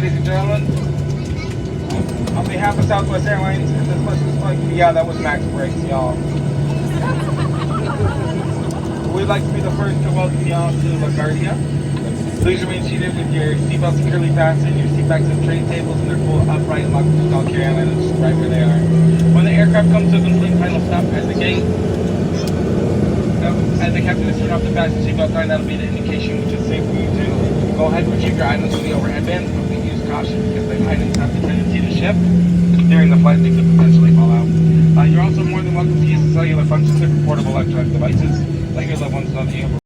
ladies and gentlemen. On behalf of Southwest Airlines, this question is like, yeah, that was max brakes, y'all. We'd like to be the first to welcome y'all to LaGuardia. Please remain seated with your seatbelt securely fastened, your seat backs and tray tables, and they're full upright and locked with all carry-on items right where they are. When the aircraft comes to a complete final stop at the gate, as the captain is turning off the fasten seatbelt sign, that'll be the indication which is safe for you to go ahead and retrieve your items from the overhead bins, but we use caution because the items have the tendency to shift. During the flight, they could potentially fall out. You're also more than welcome to use the cellular functions of portable electronic devices. Let your loved ones know that you have